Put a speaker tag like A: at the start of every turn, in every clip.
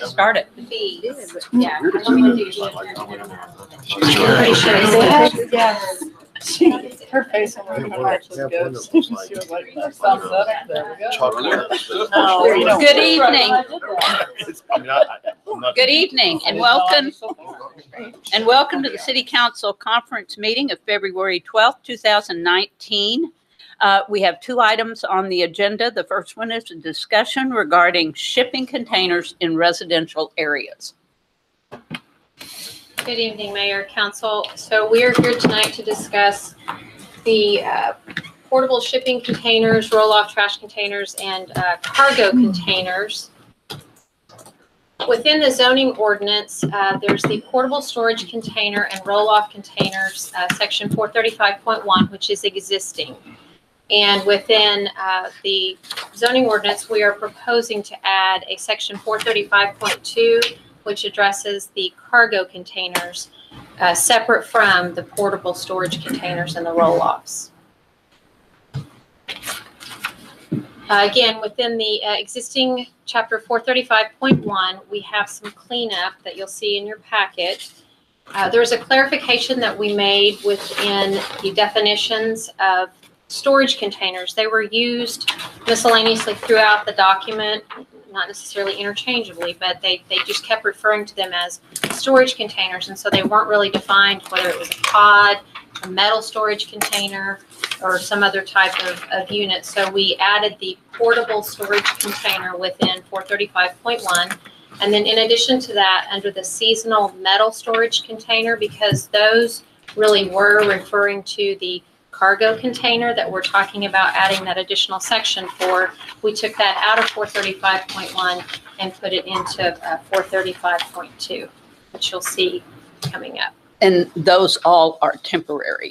A: Start it.
B: Yeah. I'm going to do
A: Pretty sure
C: Yeah. Her face on her goes. She was like, thumbs up. There we go.
A: Good evening. Good evening and welcome to the City Council Conference meeting of February 12th, 2019. We have two items on the agenda. The first one is a discussion regarding shipping containers in residential areas.
B: Good evening, Mayor, Council. So we are here tonight to discuss the portable shipping containers, roll-off trash containers, and cargo containers. Within the zoning ordinance, there's the portable storage container and roll-off containers, section 435.1, which is existing. And within the zoning ordinance, we are proposing to add a section 435.2, which addresses the cargo containers separate from the portable storage containers and the roll-offs. Again, within the existing chapter 435.1, we have some cleanup that you'll see in your packet. There's a clarification that we made within the definitions of storage containers. They were used miscellaneously throughout the document, not necessarily interchangeably, but they just kept referring to them as storage containers, and so they weren't really defined whether it was a pod, a metal storage container, or some other type of unit. So we added the portable storage container within 435.1. And then in addition to that, under the seasonal metal storage container, because those really were referring to the cargo container that we're talking about adding that additional section for, we took that out of 435.1 and put it into 435.2, which you'll see coming up.
A: And those all are temporary.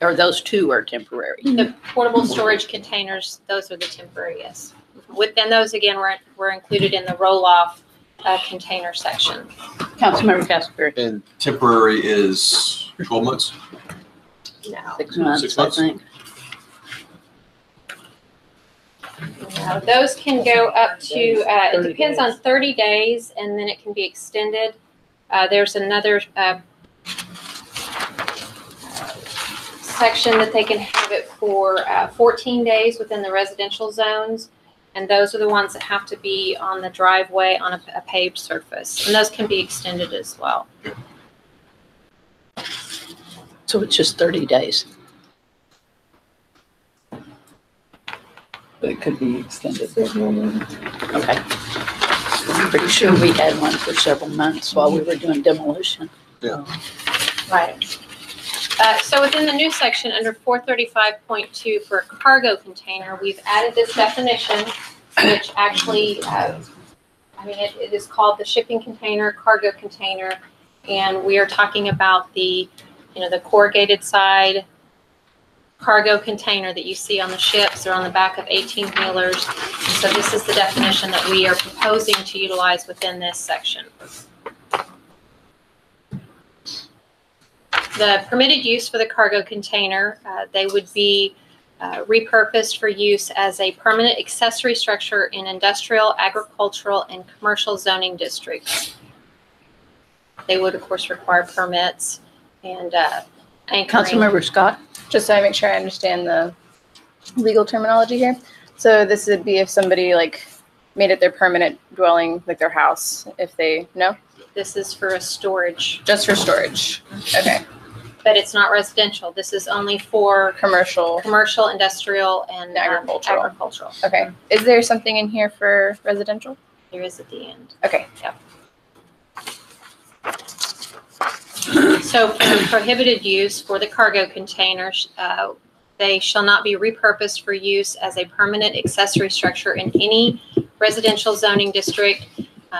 A: Or those two are temporary.
B: The portable storage containers, those are the temporary, yes. Within those, again, were included in the roll-off container section.
A: Councilmember Casper.
D: And temporary is 12 months?
B: No.
A: 6 months,
D: 6 months.
A: I think.
B: No, those can go up to, it depends on 30 days, and then it can be extended. There's another section that they can have it for 14 days within the residential zones, and those are the ones that have to be on the driveway on a paved surface, and those can be extended as well.
A: So it's just 30 days.
C: But it could be extended.
A: Okay. I'm pretty sure we had one for several months while we were doing demolition.
D: Yeah.
B: Right. So within the new section under 435.2 for a cargo container, we've added this definition, which actually, it is called the shipping container, cargo container, and we are talking about the, the corrugated side cargo container that you see on the ships or on the back of 18-wheelers. So this is the definition that we are proposing to utilize within this section. The permitted use for the cargo container, they would be repurposed for use as a permanent accessory structure in industrial, agricultural, and commercial zoning districts. They would, of course, require permits and anchoring.
A: Councilmember Scott?
E: Just so I make sure I understand the legal terminology here. So this would be if somebody made it their permanent dwelling, like their house, if they, no?
B: This is for a storage.
E: Just for storage. Okay.
B: But it's not residential. This is only for
E: Commercial,
B: industrial, and agricultural.
E: Okay. Is there something in here for residential?
B: There is at the end.
E: Okay.
B: Yep. So for prohibited use for the cargo containers, they shall not be repurposed for use as a permanent accessory structure in any residential zoning district,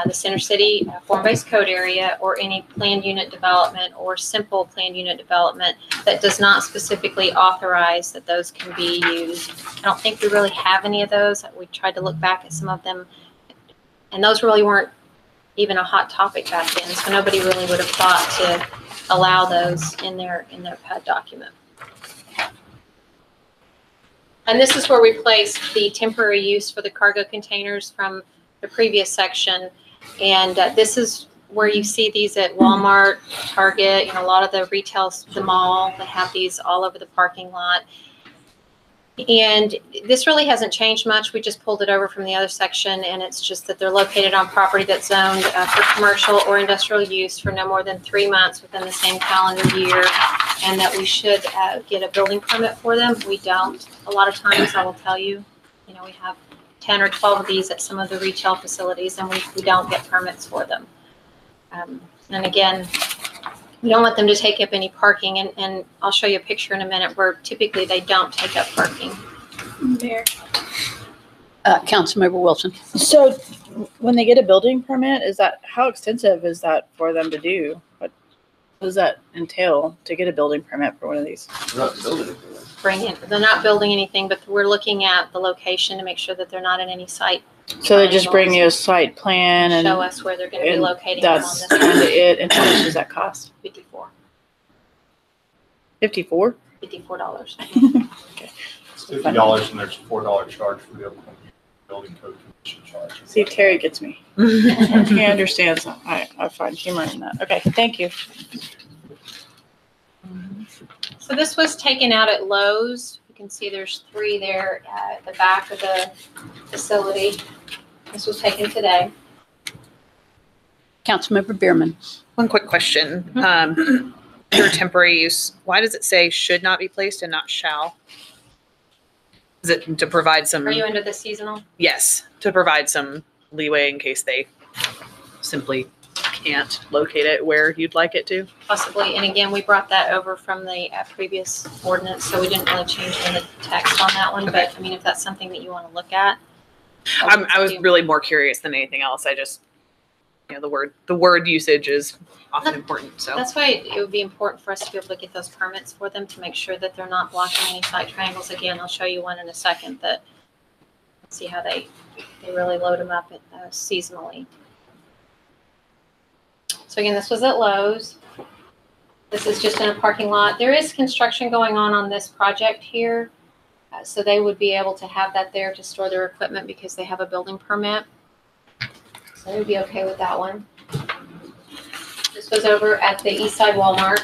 B: the Center City form-based code area, or any planned unit development or simple planned unit development that does not specifically authorize that those can be used. I don't think we really have any of those. We tried to look back at some of them, and those really weren't even a hot topic back then, so nobody really would have thought to allow those in their PUD document. And this is where we placed the temporary use for the cargo containers from the previous section. And this is where you see these at Walmart, Target, a lot of the retail, the mall, they have these all over the parking lot. And this really hasn't changed much. We just pulled it over from the other section, and it's just that they're located on property that's zoned for commercial or industrial use for no more than 3 months within the same calendar year, and that we should get a building permit for them. We don't. A lot of times, I will tell you, we have 10 or 12 of these at some of the retail facilities, and we don't get permits for them. And again, we don't want them to take up any parking, and I'll show you a picture in a minute where typically they don't take up parking.
E: There.
A: Councilmember Wilson.
C: So when they get a building permit, how extensive is that for them to do? What does that entail to get a building permit for one of these?
D: They're not building anything.
B: They're not building anything, but we're looking at the location to make sure that they're not in any site.
C: So they just bring you a site plan and
B: show us where they're going to be locating them on
C: that's
B: this.
C: kind of it. And how much does that cost?
B: $54.
C: $54?
B: $54.
F: It's $50 and there's a $4 charge for the Oklahoma Building Code Commission charge.
C: See, Terry gets me. He understands. I find humor in that. Okay, thank you.
B: So this was taken out at Lowe's. You can see there's 3 there at the back of the facility. This was taken today.
A: Councilmember Bierman.
G: One quick question. Your temporary use, why does it say should not be placed and not shall? Is it to provide some?
B: Are you into the seasonal?
G: Yes, to provide some leeway in case they simply can't locate it where you'd like it to?
B: Possibly. And again, we brought that over from the previous ordinance, so we didn't really change any of the text on that one.
G: Okay.
B: But I mean, if that's something that you want to look at.
G: I was really more curious than anything else. I just, the word usage is often important. So
B: That's why it would be important for us to be able to get those permits for them to make sure that they're not blocking any site triangles. Again, I'll show you one in a second that see how they really load them up seasonally. So again, this was at Lowe's. This is just in a parking lot. There is construction going on this project here. So they would be able to have that there to store their equipment because they have a building permit. So they would be okay with that one. This was over at the East Side Walmart.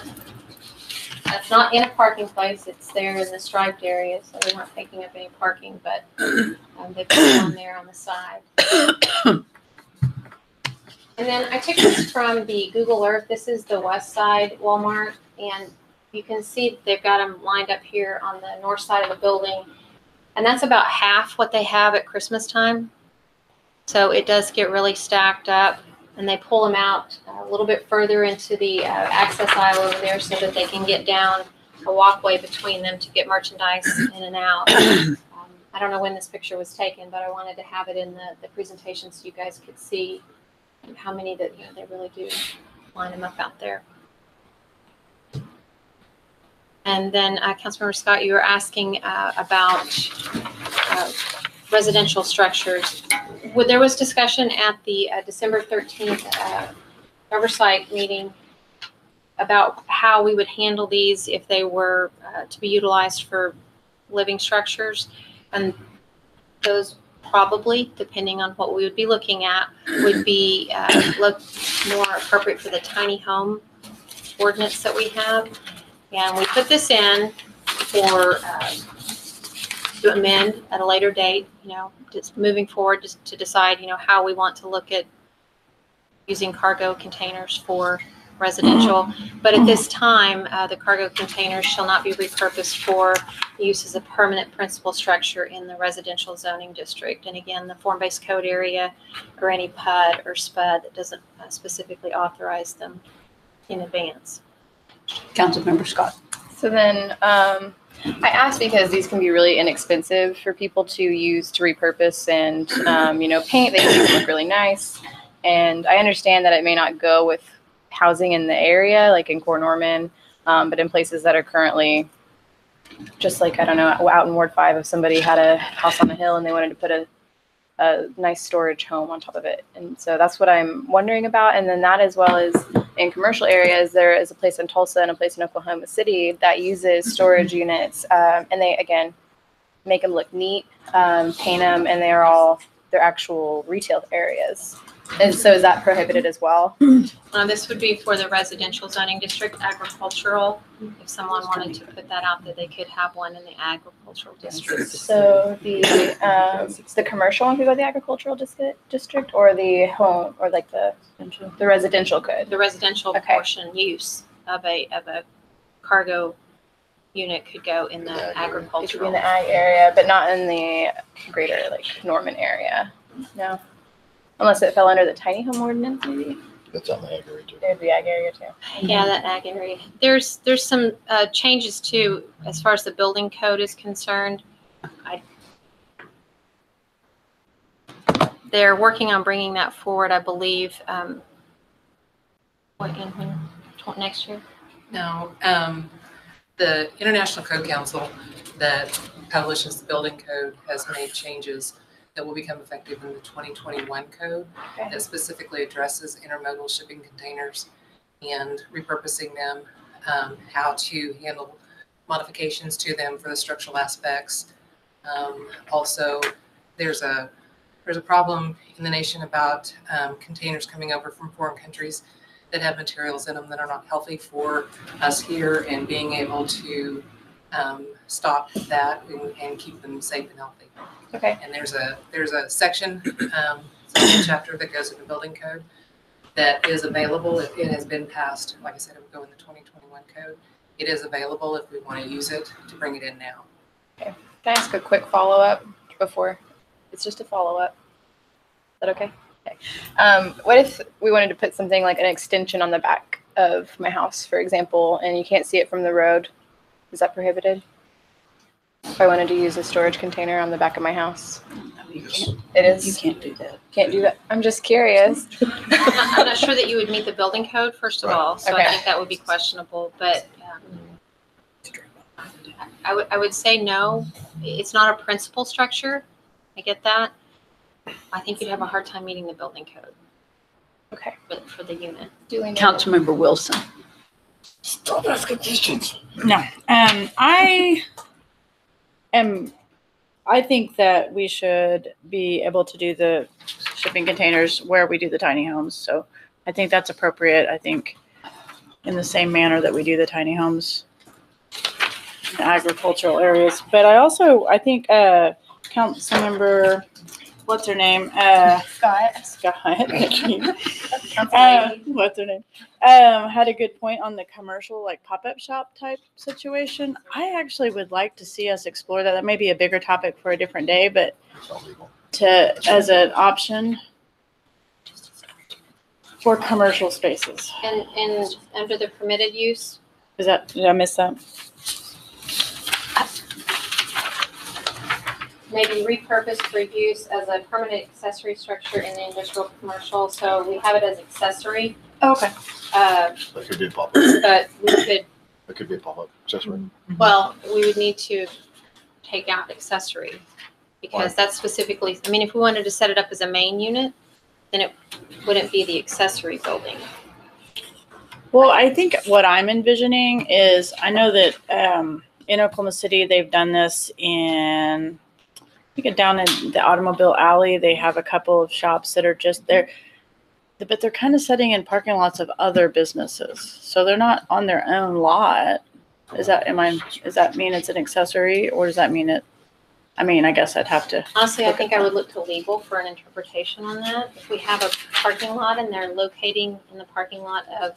B: That's not in a parking place. It's there in the striped area, so they weren't taking up any parking, but they put it on there on the side. And then I took this from the Google Earth. This is the West Side Walmart, and you can see they've got them lined up here on the north side of the building, and that's about half what they have at Christmas time. So it does get really stacked up, and they pull them out a little bit further into the access aisle over there so that they can get down a walkway between them to get merchandise in and out. I don't know when this picture was taken, but I wanted to have it in the presentation so you guys could see how many that they really do line them up out there. And then Councilmember Scott, you were asking about residential structures. There was discussion at the December 13th oversight meeting about how we would handle these if they were to be utilized for living structures. And those probably, depending on what we would be looking at, would be look more appropriate for the tiny home ordinance that we have. And we put this in for to amend at a later date, just moving forward just to decide, how we want to look at using cargo containers for residential. But at this time, the cargo containers shall not be repurposed for use as a permanent principal structure in the residential zoning district. And again, the form-based code area or any PUD or SPUD that doesn't specifically authorize them in advance.
A: Councilmember Scott.
E: So then I asked because these can be really inexpensive for people to use to repurpose and, paint. They can look really nice. And I understand that it may not go with housing in the area, like in Core Norman, but in places that are currently just like, I don't know, out in Ward 5, if somebody had a house on the hill and they wanted to put a nice storage home on top of it. And so that's what I'm wondering about. And then that, as well as in commercial areas, there is a place in Tulsa and a place in Oklahoma City that uses storage units. And they, again, make them look neat, paint them, and they're all their actual retail areas. And so is that prohibited as well?
B: This would be for the residential zoning district, agricultural. If someone wanted to put that out, that they could have one in the agricultural district.
E: So the commercial one could go to the agricultural district, or the home, or like the residential could?
B: The residential
E: Okay.
B: portion use of a cargo unit could go in the
E: It could be
B: agricultural.
E: in the ag area, but not in the greater like Norman area. No, unless it fell under the tiny home ordinance, maybe.
H: That's on the ag area too.
E: There'd be ag area too.
B: Yeah, that ag area. There's some changes too as far as the building code is concerned. They're working on bringing that forward, I believe. Next year?
I: No, the International Code Council that publishes the building code has made changes that will become effective in the 2021 code
E: Okay.
I: that specifically addresses intermodal shipping containers and repurposing them, how to handle modifications to them for the structural aspects. Also, there's a problem in the nation about containers coming over from foreign countries that have materials in them that are not healthy for us here, and being able to stop that and keep them safe and healthy.
E: Okay.
I: And there's a section, second chapter that goes in the building code that is available. It has been passed. Like I said, it would go in the 2021 code. It is available if we want to use it to bring it in now.
E: Can I ask a quick follow-up before? It's just a follow-up. Is that okay? Okay. What if we wanted to put something like an extension on the back of my house, for example, and you can't see it from the road? Is that prohibited? If I wanted to use a storage container on the back of my house?
A: You can't,
E: It is?
A: you can't do that.
E: Can't do that? I'm just curious.
B: I'm not sure that you would meet the building code, first of all, so
E: Okay.
B: I think that would be questionable, but I would say no. It's not a principal structure. I get that. I think you'd have a hard time meeting the building code
E: Okay.
B: for the unit.
E: Duly noted.
A: Councilmember Wilson.
H: Stop asking questions.
C: No, I think that we should be able to do the shipping containers where we do the tiny homes. So I think that's appropriate. I think in the same manner that we do the tiny homes in the agricultural areas. But I think Councilmember, what's her name?
E: Scott.
C: Thank you.
E: Councilmember.
C: What's her name? Had a good point on the commercial, like pop-up shop type situation. I actually would like to see us explore that. That may be a bigger topic for a different day, but
H: It's all legal.
C: as an option for commercial spaces.
B: And under the permitted use,
C: Did I miss that?
B: maybe repurposed for use as a permanent accessory structure in the industrial commercial. So we have it as accessory,
C: Okay.
H: That could be a pop-up.
B: but we could,
H: That could be a pop-up accessory.
B: well, we would need to take out accessory because that's specifically, I mean, if we wanted to set it up as a main unit, then it wouldn't be the accessory building.
C: Well, I think what I'm envisioning is, I know that in Oklahoma City, they've done this in, I think down in the Automobile Alley, they have a couple of shops that are just there, but they're kind of sitting in parking lots of other businesses. So they're not on their own lot. Does that mean it's an accessory, or does that mean I guess I'd have to.
B: Honestly, I think I would look to legal for an interpretation on that. If we have a parking lot and they're locating in the parking lot of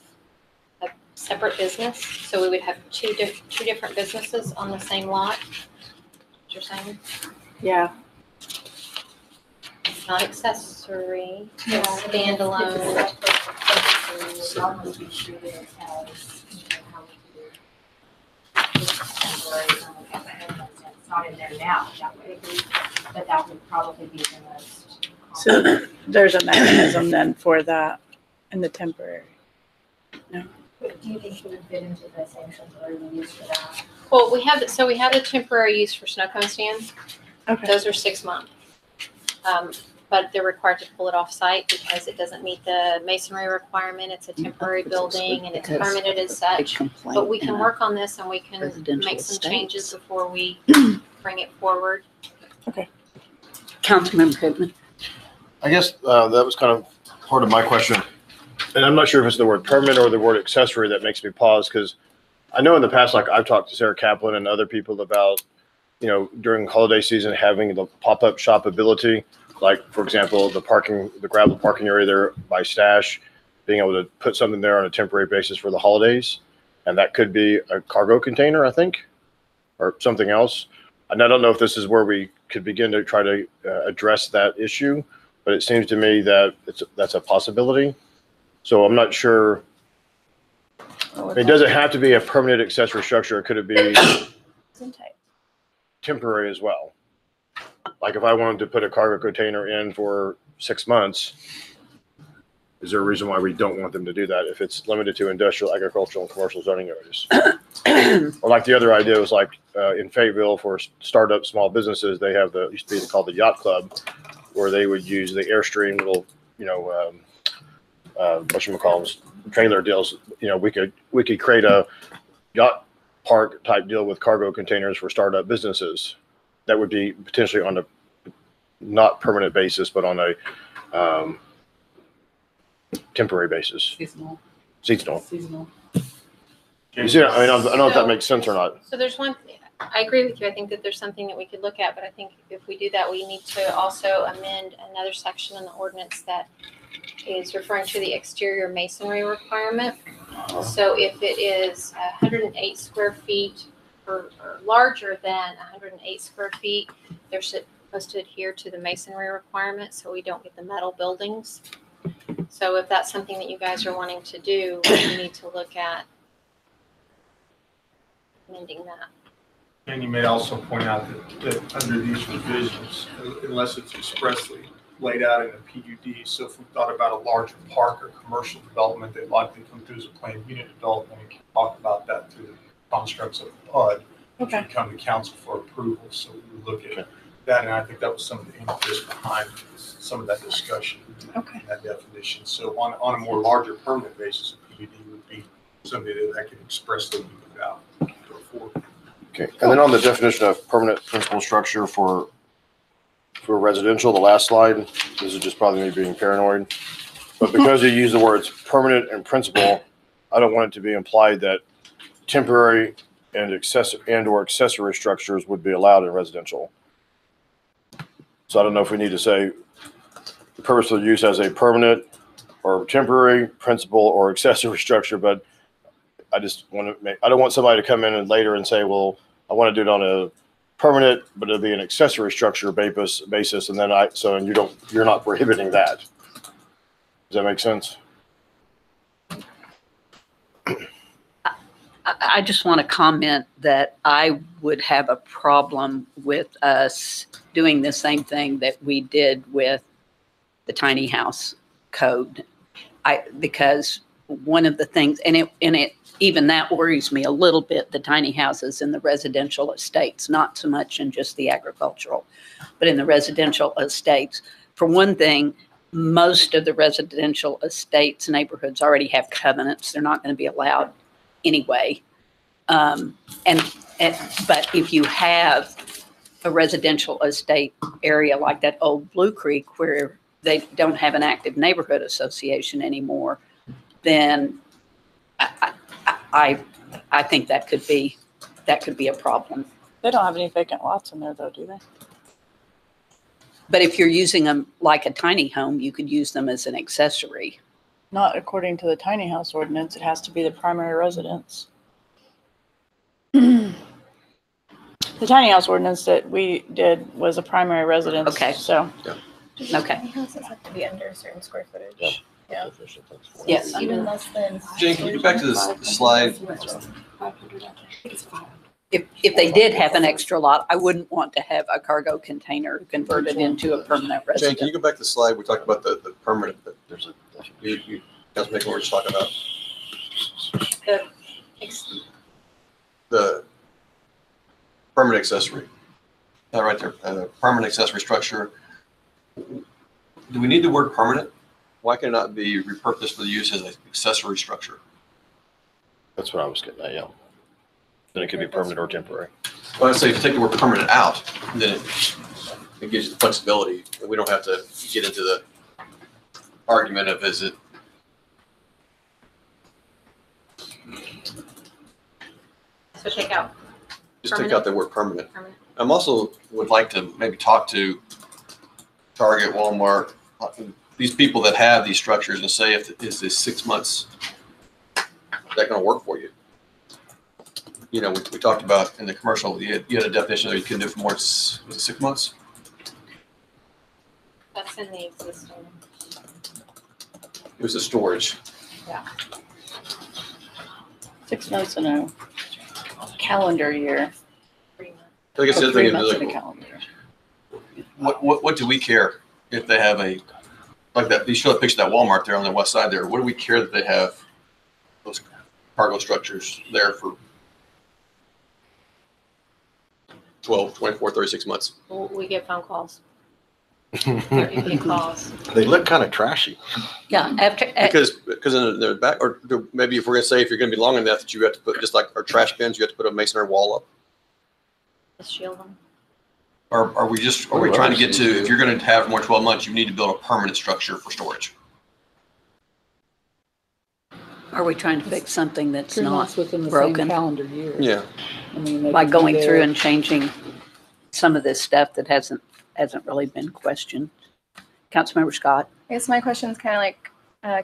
B: a separate business, so we would have two different businesses on the same lot. What you're saying?
C: Yeah.
B: It's not accessory, it's standalone.
D: It's not in there now, that would agree, but that would probably be the most.
C: So there's a mechanism then for that in the temporary.
D: Do you think it would fit into the same temporary use for that?
B: Well, we have the temporary use for snow cone stands.
C: Okay.
B: Those are 6 months. But they're required to pull it off site because it doesn't meet the masonry requirement. It's a temporary building and it's permitted as such. But we can work on this and we can make some changes before we bring it forward.
A: Councilmember Pittman.
H: I guess that was kind of part of my question. And I'm not sure if it's the word permanent or the word accessory that makes me pause, because I know in the past, like I've talked to Sarah Kaplan and other people about, during holiday season, having the pop-up shop ability. Like, for example, the gravel parking area there by Stash, being able to put something there on a temporary basis for the holidays. And that could be a cargo container, I think, or something else. And I don't know if this is where we could begin to try to address that issue, but it seems to me that that's a possibility. So I'm not sure. I mean, does it have to be a permanent accessory structure, or could it be temporary as well? Like if I wanted to put a cargo container in for 6 months, is there a reason why we don't want them to do that if it's limited to industrial, agricultural, and commercial zoning areas? Or like the other idea was like in Fayetteville for startup small businesses, they have used to be called the Yacht Club, where they would use the Airstream little, whatchamacallits, trailer deals. We could create a yacht park type deal with cargo containers for startup businesses. That would be potentially on a not permanent basis, but on a temporary basis. Seasonal. You see, I don't know if that makes sense or not.
B: So there's one, I agree with you. I think that there's something that we could look at, but I think if we do that, we need to also amend another section in the ordinance that is referring to the exterior masonry requirement. So if it is 108 square feet or larger than 108 square feet, they're supposed to adhere to the masonry requirement so we don't get the metal buildings. So if that's something that you guys are wanting to do, we need to look at amending that.
F: And you may also point out that under these revisions, unless it's expressly laid out in a PUD, so if we thought about a larger park or commercial development, they'd likely come through as a planned unit development and talk about that through the constructs of the PUD, which would come to council for approval. So we would look at that, and I think that was some of the impetus behind some of that discussion, that definition. So on a more larger permanent basis, a PUD would be something that could expressly be put out.
H: Okay, and then on the definition of permanent principal structure for residential, the last slide, this is just probably me being paranoid, but because you use the words permanent and principal, I don't want it to be implied that temporary and or accessory structures would be allowed in residential. So I don't know if we need to say the purposeful use as a permanent or temporary, principal, or accessory structure, but I just want to I don't want somebody to come in and later and say, well, I want to do it on a permanent, but it'll be an accessory structure basis, and then you're not prohibiting that. Does that make sense?
A: I just want to comment that I would have a problem with us doing the same thing that we did with the tiny house code. Because one of the things, and it even that worries me a little bit, the tiny houses in the residential estates, not so much in just the agricultural, but in the residential estates. For one thing, most of the residential estates neighborhoods already have covenants. They're not going to be allowed anyway. But if you have a residential estate area like that old Blue Creek where they don't have an active neighborhood association anymore, then I think that could be a problem.
C: They don't have any vacant lots in there though, do they?
A: But if you're using them like a tiny home, you could use them as an accessory.
C: Not according to the tiny house ordinance. It has to be the primary residence. The tiny house ordinance that we did was a primary residence.
A: Okay.
C: So.
H: Yeah.
A: Okay.
E: Houses have to be under a certain square footage.
H: Yeah.
A: Yes.
E: Even less than.
J: Jane, can you get back to the slide?
A: If they did have an extra lot, I wouldn't want to have a cargo container converted into a permanent
J: Jane,
A: residence.
J: can you go back to the slide? We talked about the permanent, but there's Councilman Nichols was talking about the permanent accessory. Right there, permanent accessory structure. Do we need the word permanent? Why can it not be repurposed for the use as an accessory structure?
H: That's what I was getting at, yeah. Then it could be permanent or temporary.
J: Well, I'd say if you take the word permanent out, then it gives you the flexibility, and we don't have to get into argument of is it,
B: So take out
J: just take out the word permanent.
B: permanent.
J: I'm also would like to maybe talk to Target, Walmart, these people that have these structures and say, is this 6 months, is that going to work for you? You know, we talked about in the commercial, you had a definition that you couldn't do it for more, was it 6 months?
B: That's in the existing.
J: It was the storage.
C: 6 months in a calendar year.
B: 3 months.
J: I guess the other
C: 3
J: thing
C: months
J: is
C: in a
J: like,
C: calendar.
J: what do we care if they have a, like that, you show a picture of that Walmart there on the west side there. What do we care that they have those cargo structures there for 12, 24, 36 months?
B: We get phone calls. We get calls.
K: They look kind of trashy.
A: Yeah, after,
J: Because in the back, or maybe if we're gonna say if you're gonna be long enough that you have to put, just like our trash bins, you have to put a masonry wall up.
B: To shield them.
J: Or are we trying to get to, if you're gonna have more than 12 months, you need to build a permanent structure for storage?
A: are we trying to fix something that's
L: 3
A: not
L: months within the
A: broken?
L: same calendar year.
J: Yeah.
L: I mean, they
A: By
L: could be
A: going through
L: there-
A: and changing some of this stuff that hasn't really been questioned. Councilmember Scott?
E: I guess my question is kind of like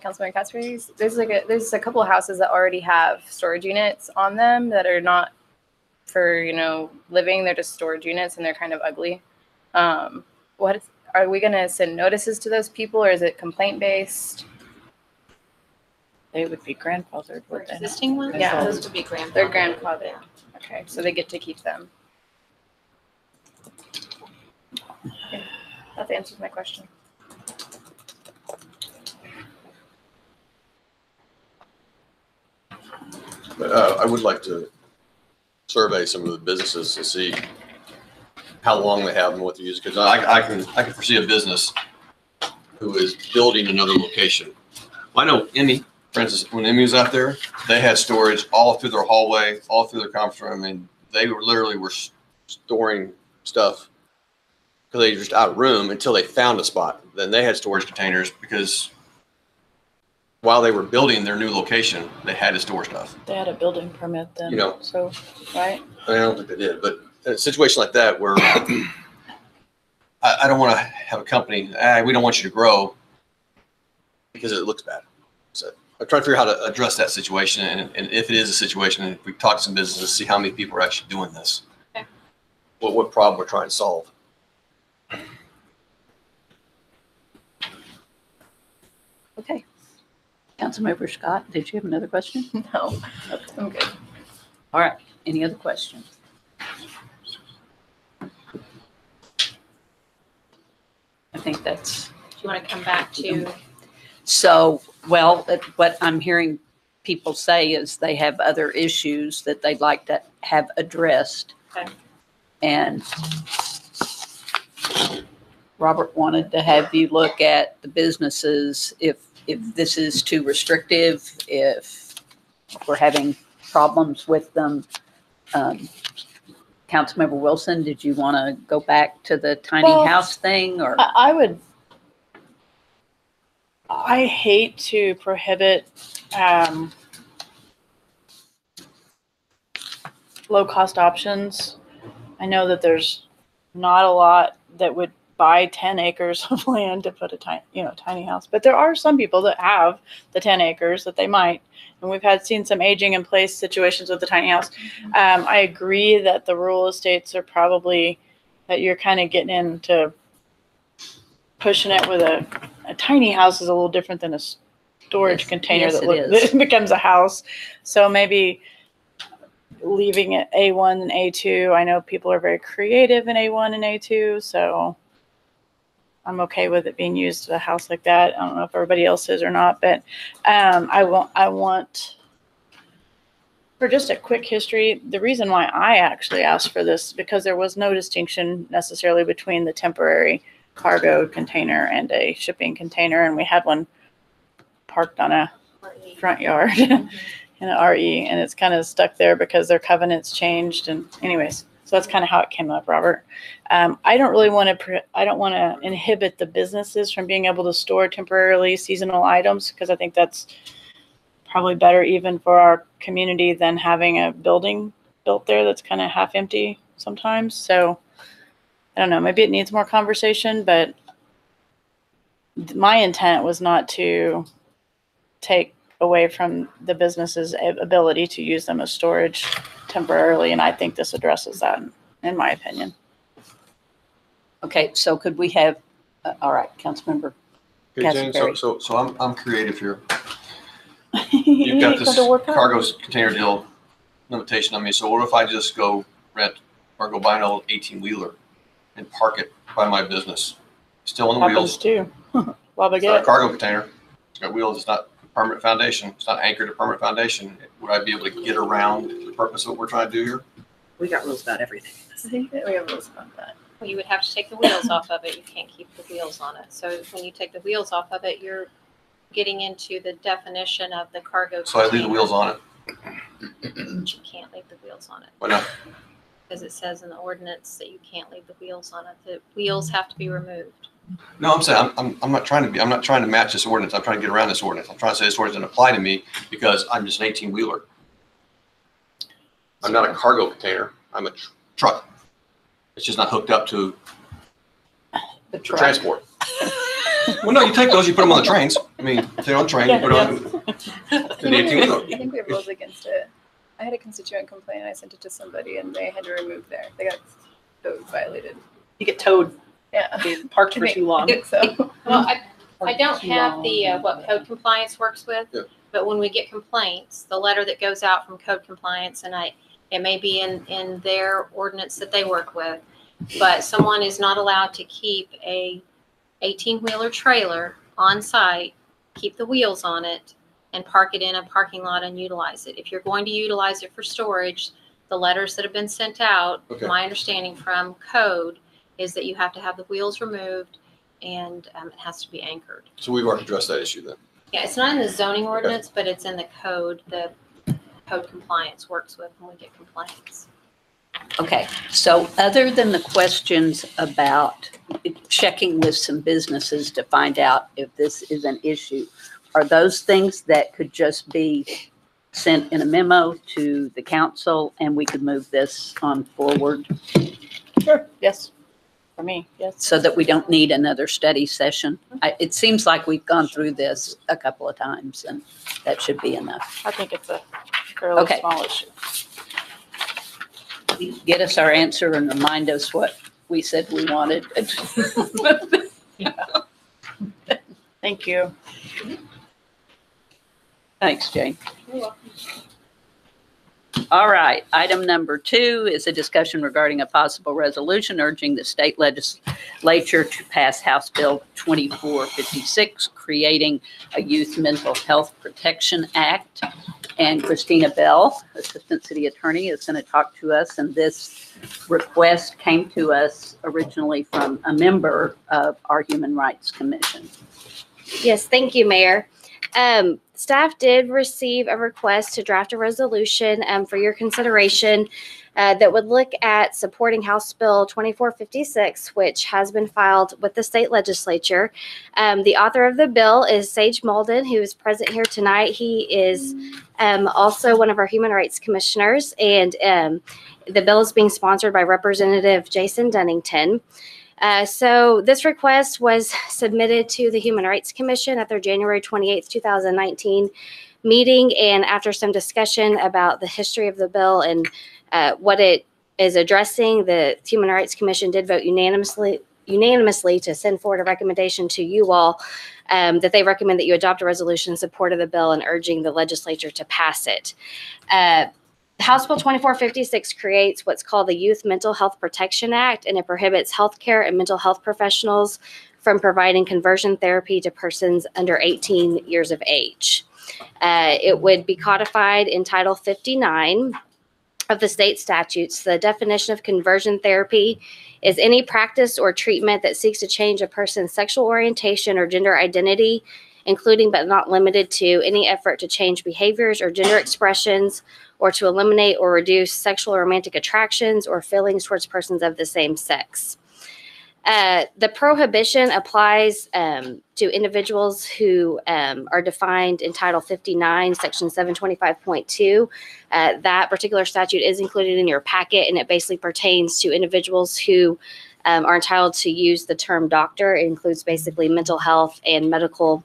E: Councilmember Casper's. There's a couple of houses that already have storage units on them that are not for living. They're just storage units and they're kind of ugly. Are we gonna send notices to those people, or is it complaint based?
C: They would be grandfathered,
B: For
C: would they not?
B: existing ones?
E: Yeah.
B: Those would be grandfathered.
E: They're grandfathered. Okay, so they get to keep them. Okay, that answers my question.
J: But I would like to survey some of the businesses to see how long they have and what they're using. Because I can foresee a business who is building another location. I know Emmy, for instance, when Emmy was out there, they had storage all through their hallway, all through their conference room. I mean, they were literally storing stuff because they were just out of room until they found a spot. Then they had storage containers because while they were building their new location, they had to store stuff.
C: They had a building permit then,
J: You know.
C: so, right?
J: I don't think they did, but in a situation like that where I don't want to have a company, we don't want you to grow because it looks bad. So I'm trying to figure out how to address that situation. And if it is a situation, and if we talk to some businesses, see how many people are actually doing this.
B: Okay.
J: What problem we're trying to solve.
A: Okay. Councilmember Scott, did you have another question?
E: No, I'm good.
A: All right. Any other questions? I think that's,
B: Do you want to come back to?
A: so, well, what I'm hearing people say is they have other issues that they'd like to have addressed.
B: Okay.
A: And Robert wanted to have you look at the businesses, if this is too restrictive, if we're having problems with them. Councilmember Wilson, did you want to go back to the tiny
C: Well,
A: house thing, or?
C: I hate to prohibit low-cost options. I know that there's not a lot that would buy 10 acres of land to put a tiny house, but there are some people that have the 10 acres that they might, and we've seen some aging in place situations with the tiny house. I agree that the rural estates are probably that you're kind of getting into pushing it with a tiny house is a little different than a storage container
A: yes,
C: that becomes a house. So maybe leaving it A1 and A2. I know people are very creative in A1 and A2, so I'm okay with it being used at a house like that. I don't know if everybody else is or not, but I want, for just a quick history, the reason why I actually asked for this, because there was no distinction necessarily between the temporary cargo container and a shipping container, and we had one parked on a front yard in an RE, and it's kind of stuck there because their covenants changed. And anyways, So that's kind of how it came up, Robert. I don't really want to. I don't want to inhibit the businesses from being able to store temporarily seasonal items, because I think that's probably better even for our community than having a building built there that's kind of half empty sometimes. So I don't know. Maybe it needs more conversation, but my intent was not to take away from the business's ability to use them as storage temporarily, and I think this addresses that, in my opinion.
A: Okay, so could we have, all right, Councilmember.
J: Okay, Jane,
A: Castleberry.
J: so I'm creative here. You've got this cargo container deal limitation on me. So what if I just go rent or go buy an old 18-wheeler and park it by my business? Still on the wheels.
C: Too.
J: It's not a cargo container. It's got wheels. It's not a permanent foundation. It's not anchored to permanent foundation. Would I be able to get around the purpose of what we're trying to do here?
G: We got rules about everything.
C: I think that we have rules about that.
B: Well, you would have to take the wheels off of it. You can't keep the wheels on it. So when you take the wheels off of it, you're getting into the definition of the cargo.
J: So I leave the wheels on it.
B: But you can't leave the wheels on it.
J: Why not?
B: Because it says in the ordinance that you can't leave the wheels on it. The wheels have to be removed.
J: No, I'm saying I'm not trying to match this ordinance. I'm trying to get around this ordinance. I'm trying to say this ordinance doesn't apply to me because I'm just an 18-wheeler. I'm not a cargo container. I'm a truck. It's just not hooked up to
A: The
J: for transport. Well, no, you take those, you put them on the trains. I mean, if they're on the train, you put them on the 18-wheeler.
E: I think we have rules against it. I had a constituent complain, and I sent it to somebody, and they had to remove they got towed, violated.
G: You get towed,
E: Yeah.
G: being parked for too long.
E: So
B: Well, I don't have the, what code compliance works with,
J: Yeah.
B: but when we get complaints, the letter that goes out from code compliance, and it may be in their ordinance that they work with, but someone is not allowed to keep a 18-wheeler trailer on site, keep the wheels on it, and park it in a parking lot and utilize it. If you're going to utilize it for storage, the letters that have been sent out,
J: Okay.
B: my understanding from code is that you have to have the wheels removed and it has to be anchored.
J: So we've already addressed that issue then.
B: Yeah, it's not in the zoning ordinance, but it's in the code. The code compliance works with when we get complaints.
A: Okay, so other than the questions about checking with some businesses to find out if this is an issue, are those things that could just be sent in a memo to the council and we could move this on forward
C: Sure. Yes. For me, yes.
A: so that we don't need another study session? It seems like we've gone through this a couple of times and that should be enough.
C: I think it's a fairly
A: Okay.
C: small issue.
A: Get us our answer and remind us what we said we wanted.
C: Thank you.
A: Thanks, Jane. All right, item number 2 is a discussion regarding a possible resolution urging the state legislature to pass House Bill 2456, creating a Youth Mental Health Protection Act. And Christina Bell, Assistant City Attorney, is going to talk to us. And this request came to us originally from a member of our Human Rights Commission.
K: Yes, thank you, Mayor. Staff did receive a request to draft a resolution for your consideration that would look at supporting House Bill 2456, which has been filed with the state legislature. The author of the bill is Sage Molden, who is present here tonight. He is also one of our human rights commissioners, and the bill is being sponsored by Representative Jason Dunnington. So this request was submitted to the Human Rights Commission at their January 28th, 2019 meeting. And after some discussion about the history of the bill and what it is addressing, the Human Rights Commission did vote unanimously to send forward a recommendation to you all that they recommend that you adopt a resolution in support of the bill and urging the legislature to pass it. House Bill 2456 creates what's called the Youth Mental Health Protection Act, and it prohibits healthcare and mental health professionals from providing conversion therapy to persons under 18 years of age. It would be codified in Title 59 of the state statutes. The definition of conversion therapy is any practice or treatment that seeks to change a person's sexual orientation or gender identity including but not limited to any effort to change behaviors or gender expressions, or to eliminate or reduce sexual or romantic attractions or feelings towards persons of the same sex. The prohibition applies to individuals who are defined in Title 59, Section 725.2. That particular statute is included in your packet, and it basically pertains to individuals who are entitled to use the term doctor. It includes basically mental health and medical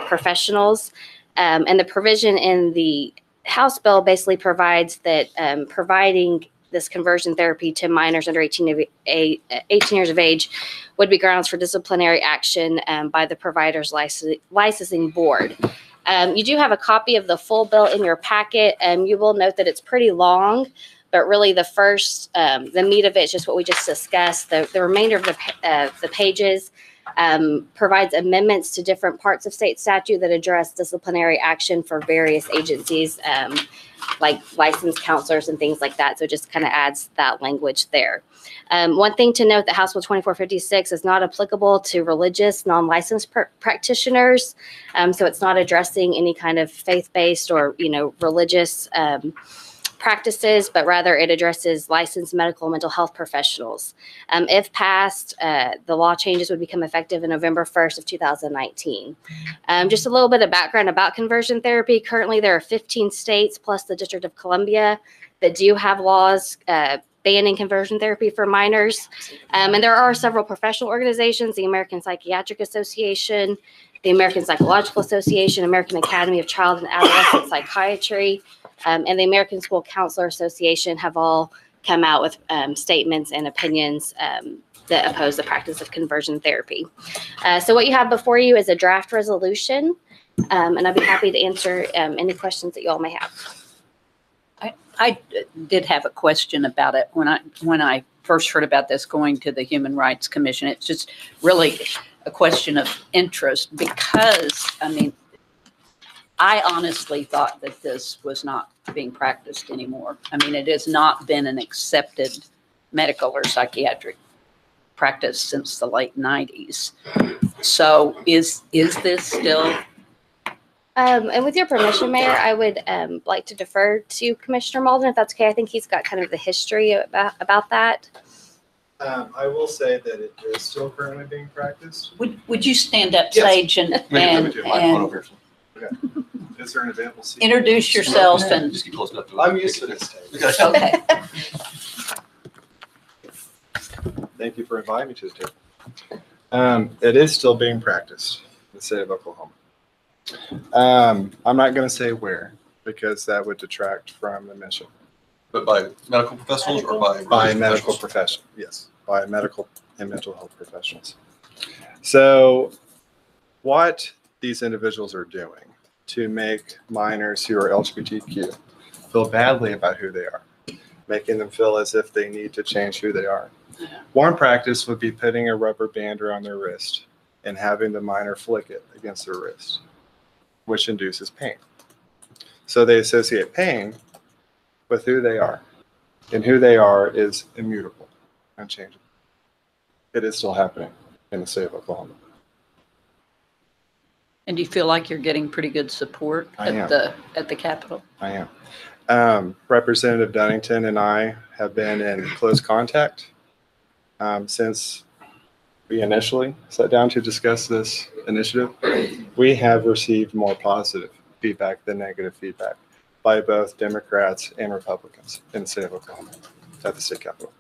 K: professionals. And the provision in the House bill basically provides that providing this conversion therapy to minors under 18 years of age would be grounds for disciplinary action by the provider's licensing board. You do have a copy of the full bill in your packet. You will note that it's pretty long, but really the meat of it is just what we just discussed. The remainder of the pages provides amendments to different parts of state statute that address disciplinary action for various agencies, like licensed counselors and things like that. So it just kind of adds that language there. One thing to note that House Bill 2456 is not applicable to religious non-licensed practitioners. So it's not addressing any kind of faith-based or, religious practices, but rather it addresses licensed medical and mental health professionals. If passed, the law changes would become effective in November 1st of 2019. Just a little bit of background about conversion therapy. Currently, there are 15 states plus the District of Columbia that do have laws banning conversion therapy for minors. And there are several professional organizations, the American Psychiatric Association, the American Psychological Association, American Academy of Child and Adolescent Psychiatry, and the American School Counselor Association have all come out with statements and opinions that oppose the practice of conversion therapy. So what you have before you is a draft resolution, and I'd be happy to answer any questions that you all may have.
A: I did have a question about it when I first heard about this going to the Human Rights Commission. It's just really a question of interest because, I honestly thought that this was not being practiced anymore. It has not been an accepted medical or psychiatric practice since the late 90s. So is this still?
K: And with your permission, Mayor, I would like to defer to Commissioner Malden, if that's okay. I think he's got kind of the history about that.
L: I will say that it is still currently being practiced.
A: Would you stand up,
L: Yes.
A: Sage, and
L: Okay. Is there an available seat?
A: introduce yourself and?
J: Just get close enough to it.
L: I'm used to this table.
J: Okay.
A: Okay.
L: Thank you for inviting me to the table. It is still being practiced in the state of Oklahoma. I'm not going to say where because that would detract from the mission.
J: But by medical professionals or by?
L: By medical professionals, yes. By medical and mental health professionals. So what these individuals are doing to make minors who are LGBTQ feel badly about who they are, making them feel as if they need to change who they are. One practice would be putting a rubber band around their wrist and having the minor flick it against their wrist, which induces pain. So they associate pain with who they are, and who they are is immutable, unchangeable. It is still happening in the state of Oklahoma.
A: And do you feel like you're getting pretty good support at the Capitol?
L: I am. Representative Dunnington and I have been in close contact since we initially sat down to discuss this initiative. We have received more positive feedback than negative feedback by both Democrats and Republicans in the state of Oklahoma at the state capitol.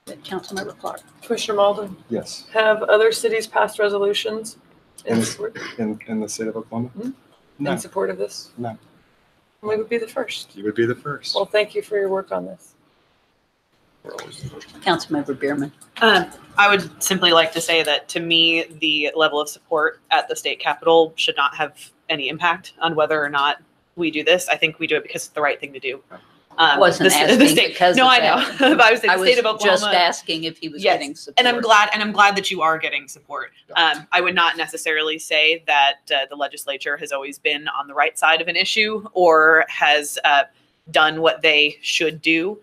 A: Councilmember Clark.
M: Commissioner Malden,
L: Yes.
M: have other cities passed resolutions
L: In the state of Oklahoma?
M: Mm-hmm.
L: No.
M: in support of this?
L: No.
M: We would be the first.
L: You would be the first.
M: Well, thank you for your work on this.
A: Councilmember Bierman.
G: I would simply like to say that to me, the level of support at the state capitol should not have any impact on whether or not we do this. I think we do it because it's the right thing to do.
A: Wasn't asking because
G: no,
A: of
G: I
A: that.
G: know. But I was in the state of Oklahoma.
A: Just asking if he was
G: Yes,
A: getting support.
G: and I'm glad that you are getting support. I would not necessarily say that the legislature has always been on the right side of an issue or has done what they should do.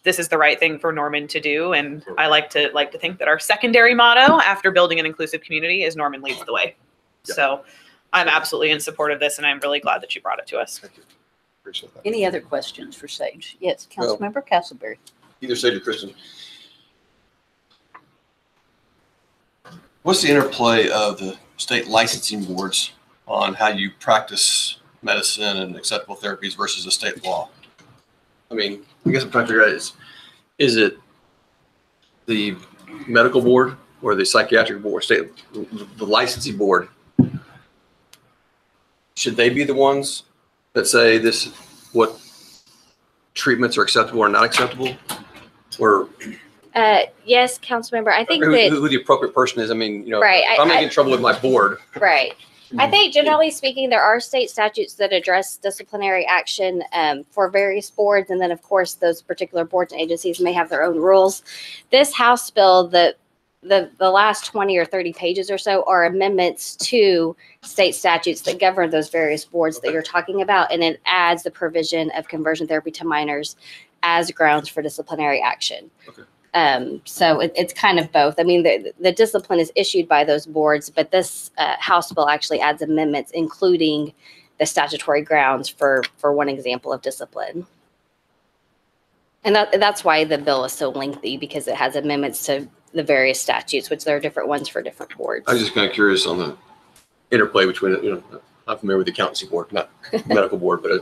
G: This is the right thing for Norman to do, and I like to think that our secondary motto after building an inclusive community is Norman leads the way.
L: Yeah.
G: So I'm absolutely in support of this, and I'm really glad that you brought it to us.
L: Thank you. Appreciate that.
A: Any other questions for Sage? Yes,
J: Well-
A: Councilmember Castleberry.
J: Either Sage or Kristen. What's the interplay of the state licensing boards on how you practice medicine and acceptable therapies versus the state law? I mean, I guess I'm trying to figure out is it the medical board or the psychiatric board, the licensing board? Should they be the ones that say what treatments are acceptable or not acceptable? Or
K: Yes, Councilmember, I think
J: who
K: that,
J: the appropriate person is? I mean,
K: right.
J: if I'm making trouble with my board,
K: Right. I think generally speaking, there are state statutes that address disciplinary action for various boards. And then, of course, those particular boards and agencies may have their own rules. This House bill, the last 20 or 30 pages or so are amendments to state statutes that govern those various boards that you're talking about. And it adds the provision of conversion therapy to minors as grounds for disciplinary action.
J: Okay.
K: So it's kind of both. I mean, the discipline is issued by those boards, but this House bill actually adds amendments, including the statutory grounds for one example of discipline. And that's why the bill is so lengthy, because it has amendments to the various statutes, which there are different ones for different boards.
J: I was just kind of curious on the interplay between, I'm familiar with the accountancy board, not medical board, but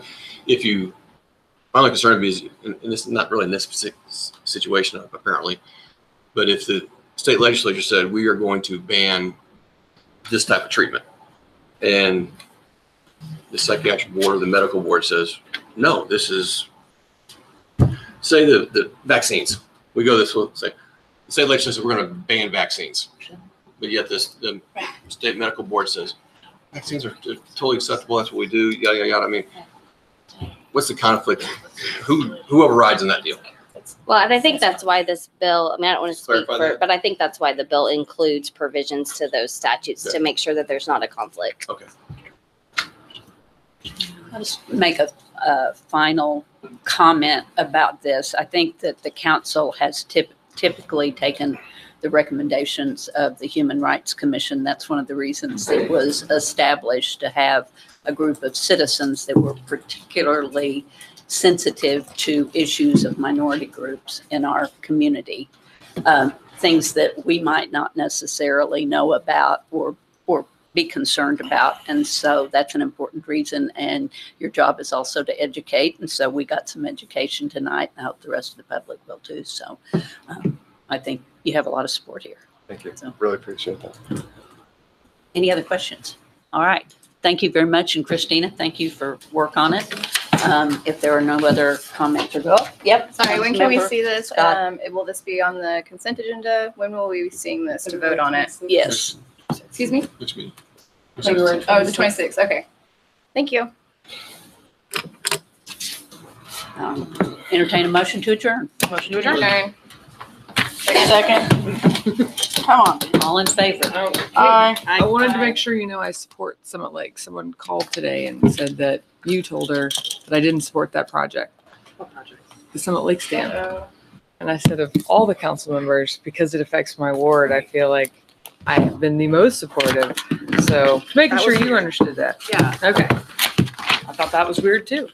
J: my only concern is, and this is not really in this specific situation apparently, but if the state legislature said we are going to ban this type of treatment, and the psychiatric board or the medical board says, no, this is, say the vaccines, we go this way, say, the state legislature says we're going to ban vaccines, but yet the state medical board says vaccines are totally acceptable, that's what we do, yada, yada, yada. I mean, what's the conflict? Who overrides in that deal?
K: Well, and I think that's why this bill, I mean, I don't want to speak
J: Clarify
K: for,
J: that.
K: but I think that's why the bill includes provisions to those statutes to make sure that there's not a conflict.
J: Okay.
A: I'll just make a final comment about this. I think that the council has typically taken the recommendations of the Human Rights Commission. That's one of the reasons it was established, to have a group of citizens that were particularly sensitive to issues of minority groups in our community, things that we might not necessarily know about or be concerned about. And so that's an important reason. And your job is also to educate. And so we got some education tonight. I hope the rest of the public will too. So I think you have a lot of support here.
L: Thank you.
A: So.
L: Really appreciate that.
A: Any other questions? All right. Thank you very much. And Christina, thank you for work on it. If there are no other comments or yep.
E: Sorry, when can we
A: Councilmember
E: see this?
A: Scott.
E: Will this be on the consent agenda? When will we be seeing this to vote on it?
A: Yes.
E: Excuse me?
J: Which means
M: February
E: Oh, the 26th. Okay. Thank you.
A: Entertain a motion to adjourn.
G: Motion to adjourn.
E: Adjourn.
C: Second. Come on.
A: All in favor?
M: I wanted to make sure you know I support Summit Lake. Someone called today and said that you told her that I didn't support that project.
G: What project?
M: The Summit Lake stand. And I said, of all the council members, because it affects my ward, I feel like I have been the most supportive. So making
G: That
M: sure
G: was
M: you
G: weird.
M: understood that.
G: Yeah.
M: Okay. I thought that was weird too.